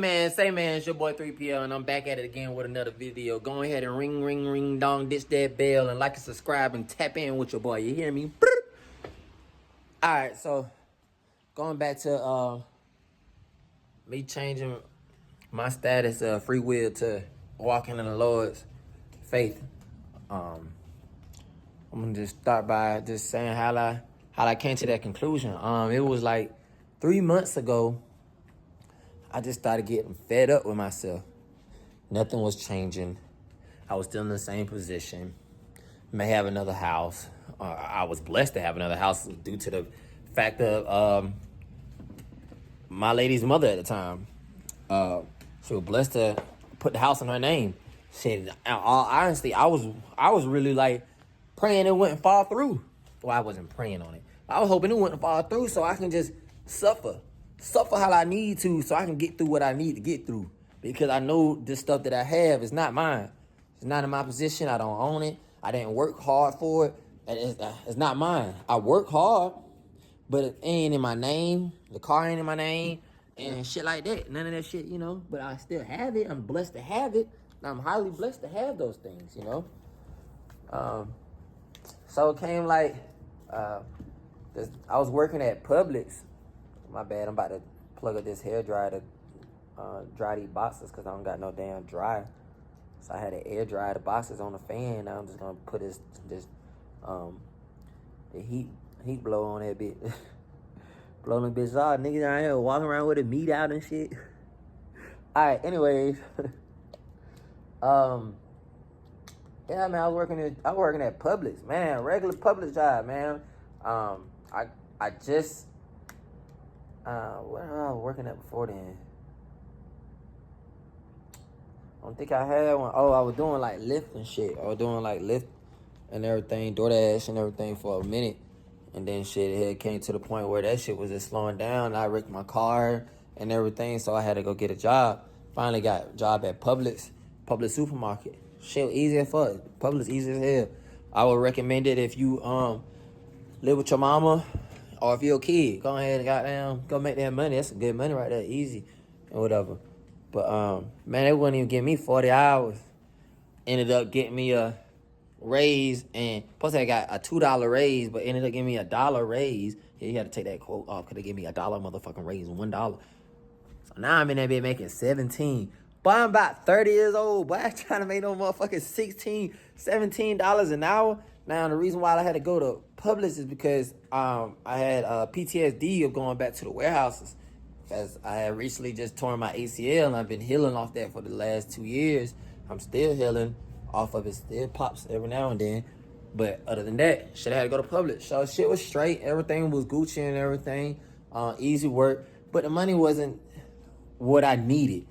Say man, it's your boy 3PL, and I'm back at it again with another video. Go ahead and ring, dong, ditch that bell, and like and subscribe and tap in with your boy. You hear me? Alright, so going back to me changing my status of free will to walking in the Lord's faith. I'm gonna just start by just saying how I came to that conclusion. It was like 3 months ago. I just started getting fed up with myself. Nothing was changing. I was still in the same position. May have another house. I was blessed to have another house due to the fact of my lady's mother at the time. She was blessed to put the house in her name. Shit, in all honesty, I was really like praying it wouldn't fall through. Well, I wasn't praying on it. I was hoping it wouldn't fall through so I can just suffer how I need to so I can get through what I need to get through. Because I know this stuff that I have is not mine. It's not in my position. I don't own it. I didn't work hard for it. And it's not mine. I work hard, but it ain't in my name. The car ain't in my name and shit like that. None of that shit, you know. But I still have it. I'm blessed to have it. I'm highly blessed to have those things, you know. So it came like I was working at Publix. My bad, I'm about to plug up this hair dryer to dry these boxes because I don't got no damn dryer. So I had to air dry the boxes on the fan. Now I'm just gonna put the heat blow on that bit. Blow them bitches off. Niggas out here walking around with the meat out and shit. Alright, anyways. Yeah, man, I was working at Publix, man, regular Publix job, man. I just where was I working at before then? I don't think I had one. Oh, I was doing like Lyft and shit. I was doing like Lyft and everything, DoorDash and everything for a minute. And then shit, it came to the point where that shit was just slowing down. I wrecked my car and everything, so I had to go get a job. Finally got a job at Publix supermarket. Shit, easy as fuck. Publix easy as hell. I would recommend it if you live with your mama or if you're a kid. Go ahead and goddamn go make that money. That's some good money right there, easy and whatever. But man, they wouldn't even give me 40 hours. Ended up getting me a raise, and plus I got a $2 raise, but ended up giving me a $1 raise. Yeah, you had to take that quote off because they gave me a $1 motherfucking raise, $1. So now I'm in that bit making 17. But I'm about 30 years old, but I'm trying to make no motherfucking $16, $17 an hour. Now, the reason why I had to go to Publix is because I had PTSD of going back to the warehouses. Because I had recently just torn my ACL, and I've been healing off that for the last 2 years. I'm still healing off of it. Still pops every now and then. But other than that, shit, I had to go to Publix. So shit was straight. Everything was Gucci and everything. Easy work. But the money wasn't what I needed.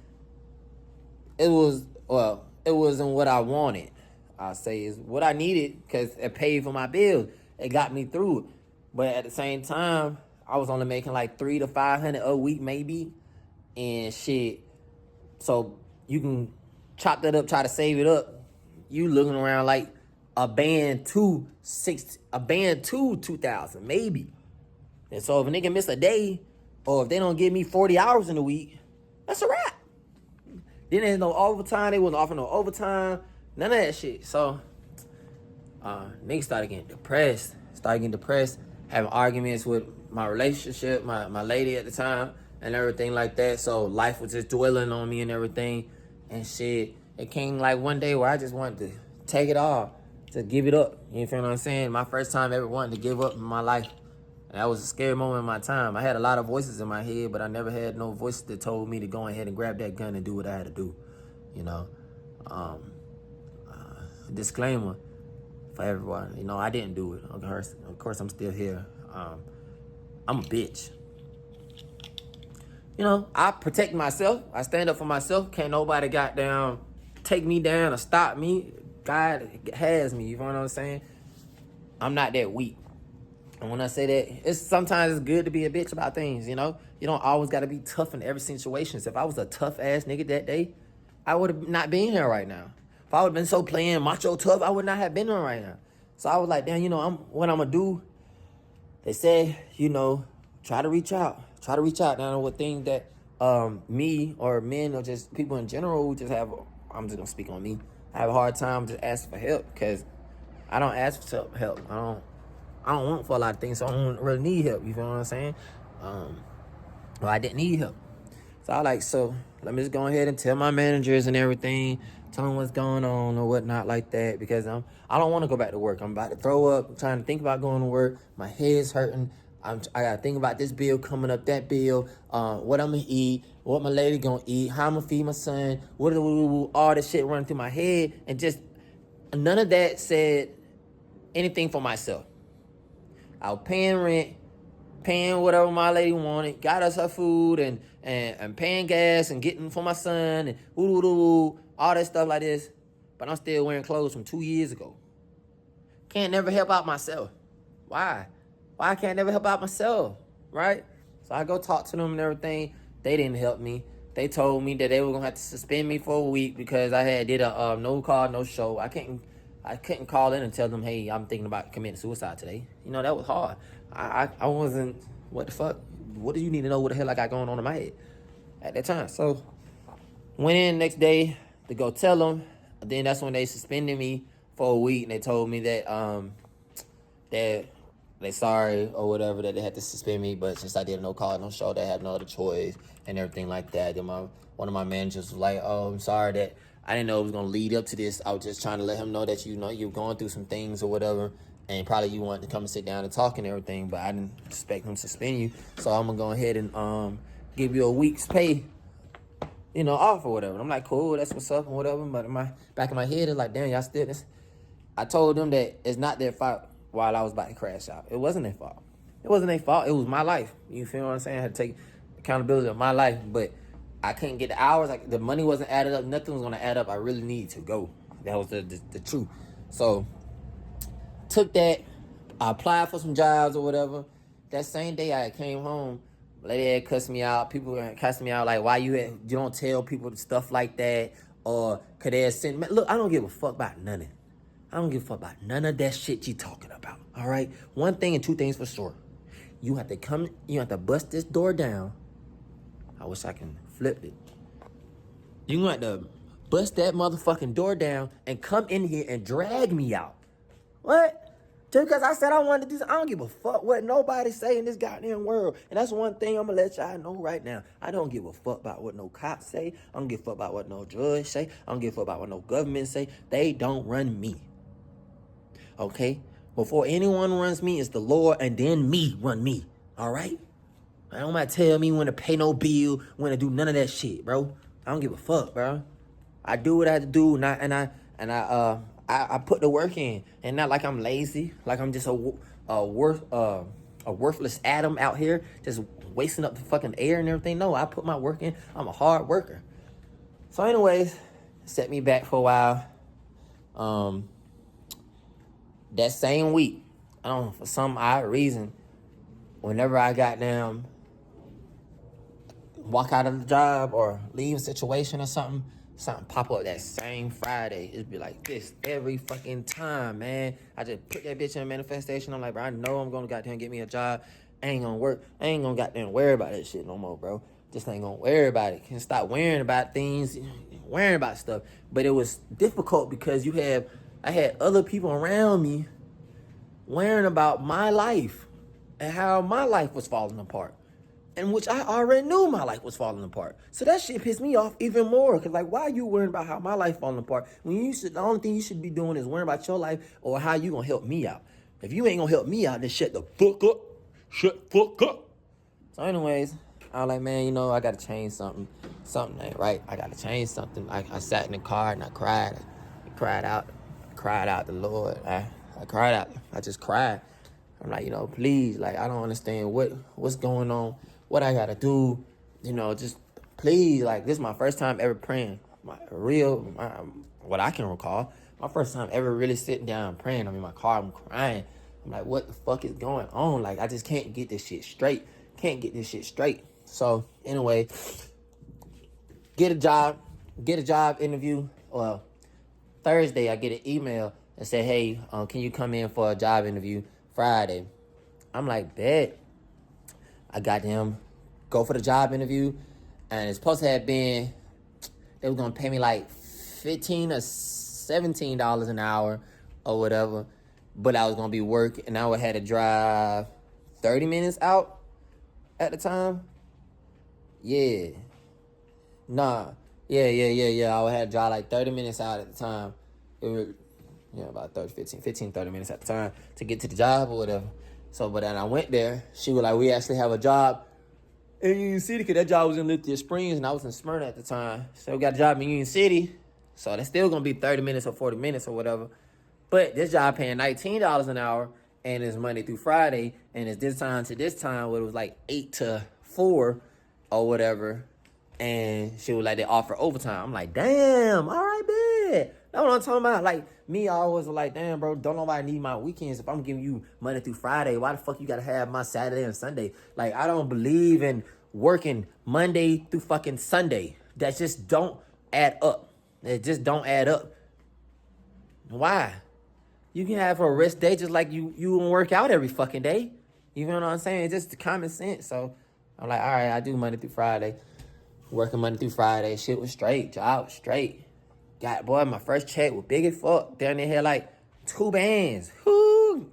It wasn't what I wanted. I'll say is what I needed because it paid for my bills. It got me through it. But at the same time, I was only making like $300 to $500 a week maybe. And shit. So you can chop that up, try to save it up. You looking around like a band to 2,000 maybe. And so if a nigga miss a day, or if they don't give me 40 hours in a week, that's a wrap. Then there's no overtime. They wasn't offering no overtime. None of that shit. So, niggas started getting depressed. Having arguments with my relationship, my lady at the time, and everything like that. So, life was just dwelling on me and everything. And shit, it came like one day where I just wanted to take it all, to give it up. You feel what I'm saying? My first time ever wanting to give up in my life. And that was a scary moment in my time. I had a lot of voices in my head, but I never had no voices that told me to go ahead and grab that gun and do what I had to do. You know, disclaimer for everyone. You know, I didn't do it. Of course, I'm still here. I'm a bitch. You know, I protect myself. I stand up for myself. Can't nobody goddamn take me down or stop me. God has me. You know what I'm saying? I'm not that weak. And when I say that, sometimes it's good to be a bitch about things, you know? You don't always got to be tough in every situation. So if I was a tough-ass nigga that day, I would have not been here right now. If I would have been so playing macho tough, I would not have been here right now. So I was like, damn, you know, what I'm going to do, they said, you know, try to reach out. Try to reach out. Now, what things that me or men or just people in general who just have, I'm just gonna speak on me, I have a hard time just asking for help because I don't ask for help. I don't want for a lot of things, so I don't really need help. You feel what I'm saying? Well, I didn't need help. So so let me just go ahead and tell my managers and everything, tell them what's going on or whatnot like that, because I don't want to go back to work. I'm about to throw up. I'm trying to think about going to work. My head's hurting. I got to think about this bill coming up, that bill, what I'm going to eat, what my lady going to eat, how I'm going to feed my son, all this shit running through my head. And just none of that said anything for myself. I was paying rent, paying whatever my lady wanted, got us her food and paying gas and getting for my son and all that stuff like this. But I'm still wearing clothes from 2 years ago. Can't never help out myself. Why? Why I can't never help out myself, right? So I go talk to them and everything. They didn't help me. They told me that they were gonna have to suspend me for a week because I had did a no call, no show. I couldn't call in and tell them, hey, I'm thinking about committing suicide today. You know, that was hard. I wasn't, what the fuck? What do you need to know what the hell I got going on in my head at that time? So went in next day to go tell them. Then that's when they suspended me for a week and they told me that that they sorry or whatever that they had to suspend me, but since I did a no call, no show, they had no other choice and everything like that. Then one of my managers was like, oh, I'm sorry that I didn't know it was gonna lead up to this. I was just trying to let him know that you're going through some things or whatever, and probably you wanted to come and sit down and talk and everything, but I didn't expect him to suspend you. So I'm gonna go ahead and give you a week's pay, off or whatever. I'm like, cool, that's what's up and whatever. But in my back of my head, it's like, damn, y'all still this. I told them that it's not their fault while I was about to crash out. It wasn't their fault. It wasn't their fault. It was my life. You feel what I'm saying? I had to take accountability of my life, but I couldn't get the hours. Like the money wasn't added up. Nothing was gonna add up. I really needed to go. That was the truth. So took that. I applied for some jobs or whatever. That same day I came home, lady had cussed me out. People were cussing me out like, why you don't tell people stuff like that, or could they have sent me? Look, I don't give a fuck about none of it. I don't give a fuck about none of that shit you talking about, all right? One thing and two things for sure. You have to bust this door down. I wish I can flip it. You gonna have to bust that motherfucking door down and come in here and drag me out. What? Just because I said I wanted to do something, I don't give a fuck what nobody say in this goddamn world. And that's one thing I'm gonna let y'all know right now. I don't give a fuck about what no cops say. I don't give a fuck about what no judge say. I don't give a fuck about what no government say. They don't run me. Okay? Before anyone runs me, it's the Lord, and then me run me. All right? I don't mind tell me when to pay no bill, when to do none of that shit, bro. I don't give a fuck, bro. I do what I have to do, and I put the work in, and not like I'm lazy, like I'm just a worthless atom out here, just wasting up the fucking air and everything. No, I put my work in. I'm a hard worker. So, anyways, set me back for a while. That same week, I don't know, for some odd reason, whenever I got down, walk out of the job or leave a situation or something pop up that same Friday. It'd be like this every fucking time, man. I just put that bitch in manifestation. I'm like, bro, I know I'm gonna goddamn get me a job. I ain't gonna work. I ain't gonna goddamn worry about that shit no more, bro. Just ain't gonna worry about it. Can stop worrying about things, worrying about stuff. But it was difficult because I had other people around me worrying about my life and how my life was falling apart. In which I already knew my life was falling apart. So that shit pissed me off even more. Cause like, why are you worrying about how my life falling apart when the only thing you should be doing is worrying about your life or how you gonna help me out. If you ain't gonna help me out, then shut the fuck up. Shut the fuck up. So anyways, I was like, man, I gotta change something. Something ain't right. I gotta change something. I sat in the car and I cried. I cried out the Lord. I cried out. I just cried. I'm like, please, like, I don't understand what's going on. What I gotta do, just please, like, this is my first time ever praying. What I can recall, my first time ever really sitting down and praying. I'm in my car, I'm crying. I'm like, what the fuck is going on? Like, I just can't get this shit straight. So, anyway, get a job interview. Well, Thursday, I get an email and say, hey, can you come in for a job interview Friday? I'm like, bet. I got them go for the job interview, And it's supposed to have been, they were gonna pay me like $15 or $17 an hour or whatever. But I was gonna be working, and I would have to drive 30 minutes out at the time. Yeah. Nah. Yeah. I would have to drive like 30 minutes out at the time. It was, about 30 minutes at the time to get to the job or whatever. So, but then I went there. She was like, we actually have a job in Union City, because that job was in Lithia Springs, and I was in Smyrna at the time. So we got a job in Union City. So that's still going to be 30 minutes or 40 minutes or whatever. But this job paying $19 an hour, and it's Monday through Friday, and it's this time to this time where it was like 8 to 4 or whatever. And she was like, they offer overtime. I'm like, damn, all right, bet. That's what I'm talking about. Like, me, I always was like, damn, bro, don't nobody need my weekends. If I'm giving you Monday through Friday, why the fuck you gotta have my Saturday and Sunday? Like, I don't believe in working Monday through fucking Sunday. That just don't add up. It just don't add up. Why? You can have a rest day just like you work out every fucking day. You know what I'm saying? It's just common sense. So I'm like, all right, I do Monday through Friday. Working Monday through Friday. Shit was straight. Job was straight. Got, boy, my first check was big as fuck. Down there had like 2 bands. Whoo!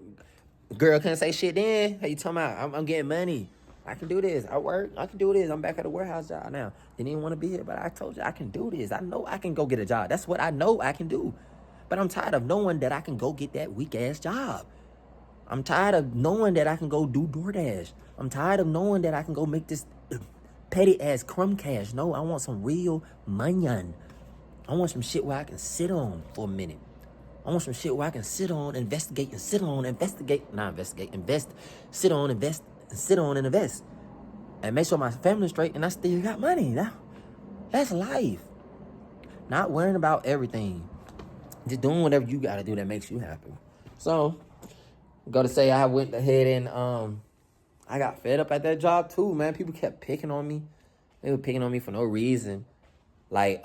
Girl couldn't say shit then. How you talking about? I'm getting money. I can do this. I work. I can do this. I'm back at a warehouse job now. Didn't even want to be here, but I told you I can do this. I know I can go get a job. That's what I know I can do. But I'm tired of knowing that I can go get that weak-ass job. I'm tired of knowing that I can go do DoorDash. I'm tired of knowing that I can go make this petty-ass crumb cash. No, I want some real money. I want some shit where I can sit on for a minute. I want some shit where I can sit on, invest, sit on, invest, and invest. And make sure my family's straight and I still got money. Now, that's life. Not worrying about everything. Just doing whatever you got to do that makes you happy. So, got to say I went ahead and I got fed up at that job too, man. People kept picking on me. They were picking on me for no reason. Like,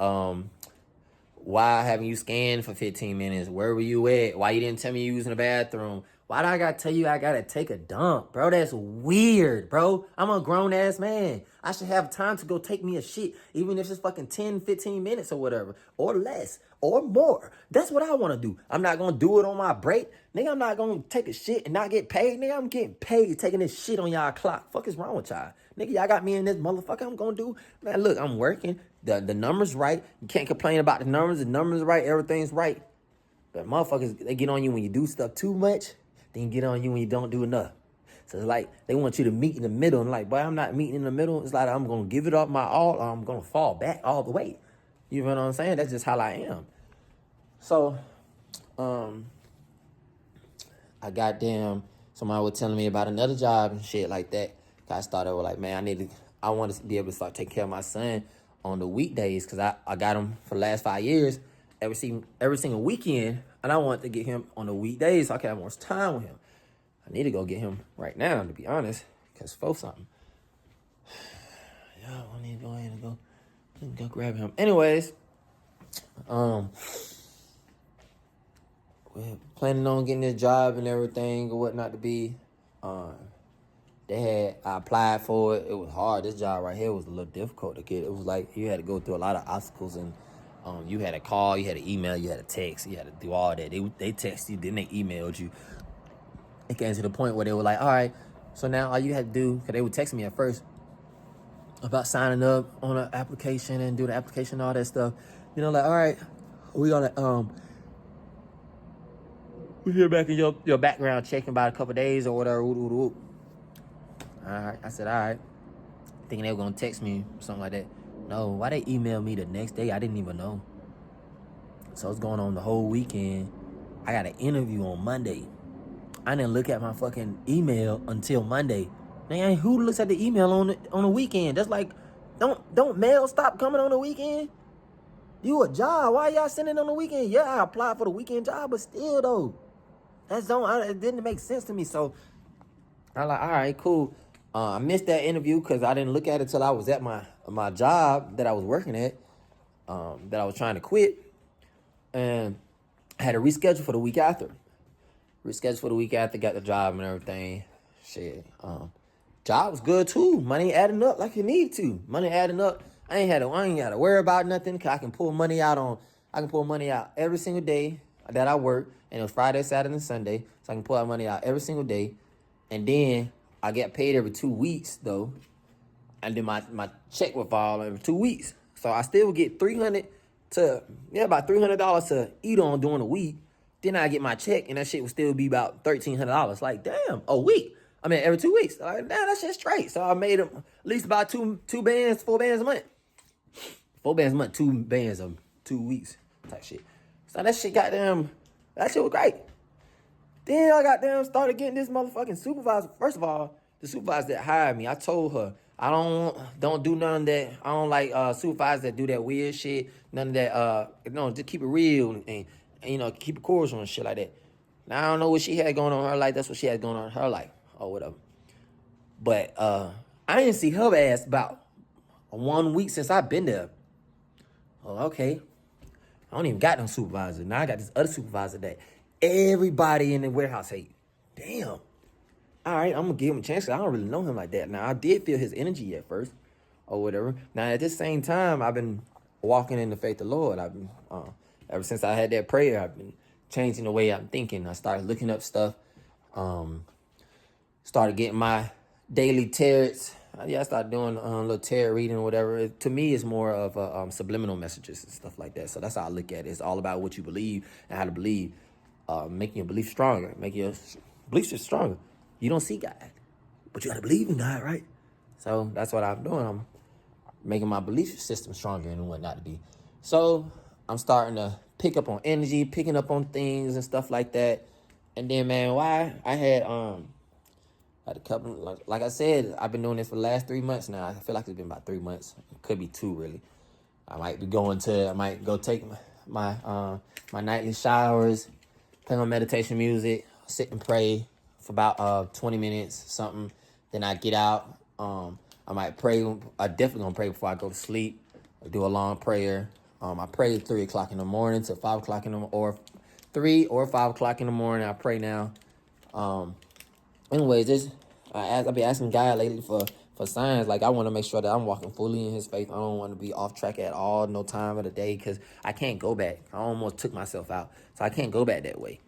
why haven't you scanned for 15 minutes? Where were you at? Why you didn't tell me you was in the bathroom? Why do I gotta tell you I gotta take a dump? Bro, that's weird, bro. I'm a grown-ass man. I should have time to go take me a shit, even if it's fucking 10, 15 minutes or whatever, or less, or more. That's what I want to do. I'm not gonna do it on my break. Nigga, I'm not gonna take a shit and not get paid. Nigga, I'm getting paid taking this shit on y'all clock. Fuck is wrong with y'all? Nigga, y'all got me in this motherfucker. I'm gonna do. Man, look, I'm working. The numbers right. You can't complain about the numbers. The numbers right. Everything's right. But motherfuckers, they get on you when you do stuff too much. Then get on you when you don't do enough. So it's like they want you to meet in the middle. And like, boy, I'm not meeting in the middle. It's like I'm gonna give it up my all, or I'm gonna fall back all the way. You know what I'm saying? That's just how I am. So, I goddamn, somebody was telling me about another job and shit like that. I started with like, man, I want to be able to start taking care of my son on the weekdays, because I got him for the last 5 years every single weekend, and I want to get him on the weekdays so I can have more time with him. I need to go get him right now, to be honest, because for something. Yeah, I need to go ahead and go grab him. Anyways, we're planning on getting this job and everything or whatnot to be. I applied for it. It was hard. This job right here was a little difficult to get. It was like you had to go through a lot of obstacles, and you had to call, you had to email, you had to text, you had to do all that. They text you, then they emailed you. It came to the point where they were like, all right, so now all you had to do, because they would text me at first about signing up on an application and do the application and all that stuff. You know, like, all right, we gonna we hear back in your background check in about a couple days or whatever. All right, I said, all right. Thinking they were gonna text me, something like that. No, why they emailed me the next day? I didn't even know. So it's going on the whole weekend. I got an interview on Monday. I didn't look at my fucking email until Monday. Man, who looks at the email on the weekend? That's like, don't mail stop coming on the weekend? You a job? Why y'all sending on the weekend? Yeah, I applied for the weekend job, but still though, it didn't make sense to me. So I'm like, all right, cool. I missed that interview because I didn't look at it till I was at my job that I was working at, that I was trying to quit, and I had to reschedule for the week after. Got the job and everything. Shit. Job was good too. Money adding up like you need to. Money adding up. I ain't had to worry about nothing. Cause I can pull money out every single day that I work. And it was Friday, Saturday, and Sunday. So I can pull out money out every single day. And then I get paid every 2 weeks though. And then my check would fall every 2 weeks. So I still would get about $300 to eat on during the week. Then I get my check and that shit would still be about $1,300. Like, damn, a week. I mean, every 2 weeks. Like, damn, that shit's straight. So I made at least about 4 bands a month. 4 bands a month, 2 bands of 2 weeks type shit. So that shit was great. Then I started getting this motherfucking supervisor. First of all, the supervisor that hired me, I told her, I don't do none of that. I don't like supervisors that do that weird shit. None of that, just keep it real and keep it cordial and shit like that. Now, I don't know what she had going on in her life. That's what she had going on in her life or whatever. But I didn't see her ass about 1 week since I've been there. Oh, okay. I don't even got no supervisor. Now I got this other supervisor that everybody in the warehouse hate. Damn. All right, I'm going to give him a chance. I don't really know him like that. Now, I did feel his energy at first or whatever. Now, at this same time, I've been walking in the faith of the Lord. I've been, ever since I had that prayer, I've been changing the way I'm thinking. I started looking up stuff. Started getting my daily tarots. I started doing a little tarot reading or whatever. To me, it's more of subliminal messages and stuff like that. So that's how I look at it. It's all about what you believe and how to believe, making your belief stronger, making your belief system stronger. You don't see God, but you got to believe in God, right? So that's what I'm doing. I'm making my belief system stronger and whatnot to be. So I'm starting to pick up on energy, picking up on things and stuff like that. And then, man, why I had a couple, like I said, I've been doing this for the last 3 months now. I feel like it's been about 3 months. It could be 2, really. I might go take my nightly showers, play my meditation music, sit and pray for about 20 minutes, something. Then I get out. I might pray. I definitely gonna pray before I go to sleep. I do a long prayer. I pray at 3 o'clock in the morning to 5 o'clock in the or 3 or 5 o'clock in the morning. I pray now. Anyways, I've been asking God lately for signs. Like, I want to make sure that I'm walking fully in his faith. I don't want to be off track at all, no time of the day, because I can't go back. I almost took myself out, so I can't go back that way.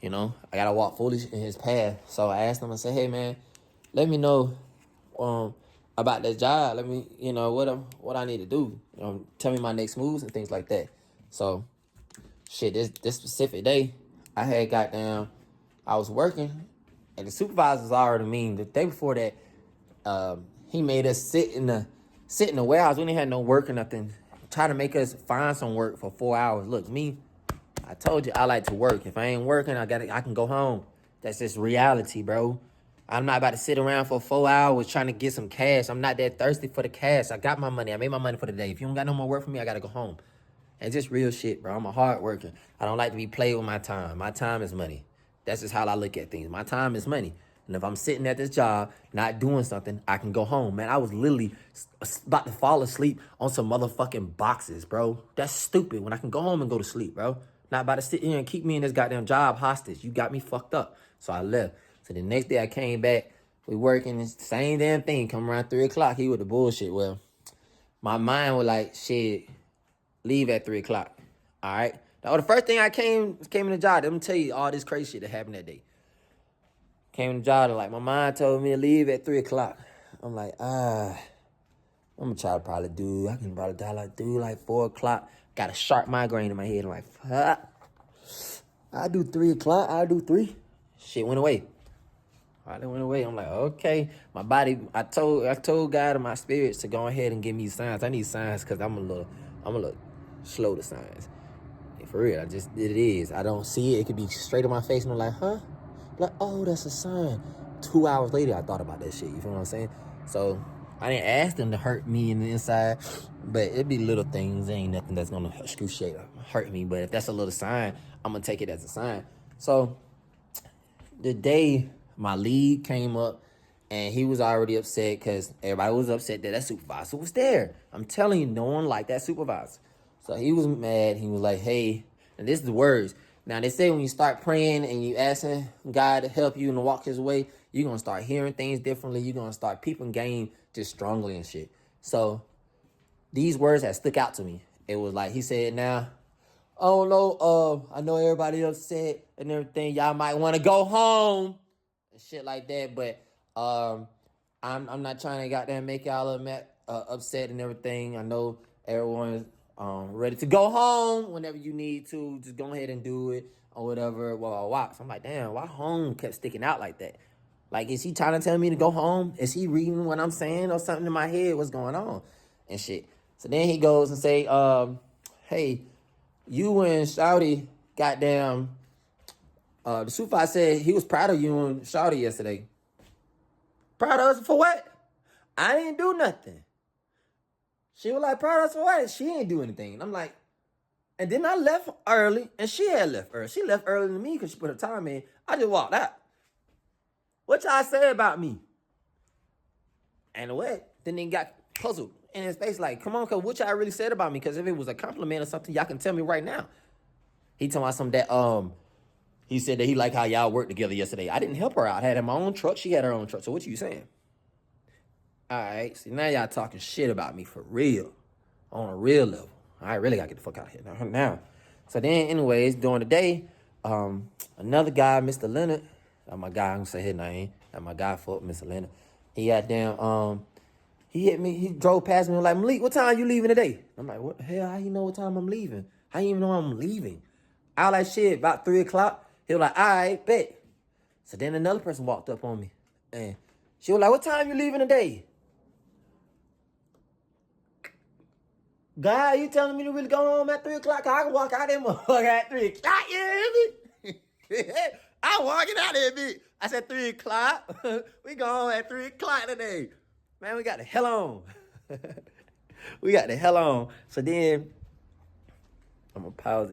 I got to walk fully in his path. So I asked him, I said, hey, man, let me know about that job. Let me, what I need to do. Tell me my next moves and things like that. So, shit, this specific day, I was working. And the supervisor's already mean. The day before that, he made us sit in the warehouse. We didn't have no work or nothing. Try to make us find some work for 4 hours. Look, I told you I like to work. If I ain't working, I can go home. That's just reality, bro. I'm not about to sit around for 4 hours trying to get some cash. I'm not that thirsty for the cash. I got my money. I made my money for the day. If you don't got no more work for me, I gotta go home. And just real shit, bro. I'm a hard worker. I don't like to be played with my time. My time is money. That's just how I look at things. My time is money. And if I'm sitting at this job, not doing something, I can go home. Man, I was literally about to fall asleep on some motherfucking boxes, bro. That's stupid when I can go home and go to sleep, bro. Not about to sit here and keep me in this goddamn job hostage. You got me fucked up. So I left. So the next day I came back. We working, the same damn thing. Come around 3 o'clock, he with the bullshit. Well, my mind was like, shit, leave at 3 o'clock. All right? Now, the first thing I came in the job, let me tell you all this crazy shit that happened that day. Came in the job, and my mind told me to leave at 3 o'clock. I'm like, I'm going to try to probably do, I can probably do like 4 o'clock. Got a sharp migraine in my head. I'm like, fuck. I do 3 o'clock. I do 3. Shit went away. It went away. I'm like, okay. My body, I told God and my spirits to go ahead and give me signs. I need signs because I'm a little slow to signs. For real, it is. I don't see it. It could be straight in my face, and I'm like, huh? Like, oh, that's a sign. 2 hours later, I thought about that shit. You feel what I'm saying? So I didn't ask them to hurt me in the inside, but it'd be little things. There ain't nothing that's gonna excruciate or hurt me. But if that's a little sign, I'm gonna take it as a sign. So the day my lead came up, and he was already upset because everybody was upset that supervisor was there. I'm telling you, no one liked that supervisor. So he was mad. He was like, hey, and this is the words. Now, they say when you start praying and you asking God to help you and to walk his way, you're going to start hearing things differently. You're going to start peeping game just strongly and shit. So these words that stuck out to me. It was like he said, "Now, I don't know. I know everybody upset and everything. Y'all might want to go home and shit like that. But I'm not trying to goddamn make y'all upset and everything. I know everyone's ready to go home whenever you need to. Just go ahead and do it or whatever. Wow. So I'm like, damn, why home kept sticking out like that? Like, is he trying to tell me to go home? Is he reading what I'm saying or something in my head? What's going on and shit? So then he goes and say, hey, you and Shouty, goddamn, the Sufi said he was proud of you and Shouty yesterday. Proud of us for what? I didn't do nothing. She was like, proud of us for what? She ain't do anything. And I'm like, and then I left early, and she had left early. She left earlier than me because she put her time in. I just walked out. What y'all say about me? And what? Then they got puzzled in his face like, come on, cuz what y'all really said about me? Because if it was a compliment or something, y'all can tell me right now. He told me something that, he said that he liked how y'all worked together yesterday. I didn't help her out. I had my own truck. She had her own truck. So what you saying? All right. See, now y'all talking shit about me for real. On a real level. I really got to get the fuck out of here now. So then, anyways, during the day, another guy, Mr. Leonard, my guy, I'm going to say his name. My guy, Mr. Leonard. He had damn, he hit me. He drove past me and like, Malik, what time you leaving today? I'm like, what the hell? How you know what time I'm leaving? How you even know I'm leaving? I was like, shit, about 3 o'clock. He was like, all right, bet. So then another person walked up on me. And she was like, what time you leaving today? God, you telling me to really go home at 3 o'clock? I can walk out there motherfucker at 3 o'clock, you hear me? I'm walking out there, bitch. I said 3 o'clock. We go home at 3 o'clock today. Man, we got the hell on. We got the hell on. So then, I'm going to pause it.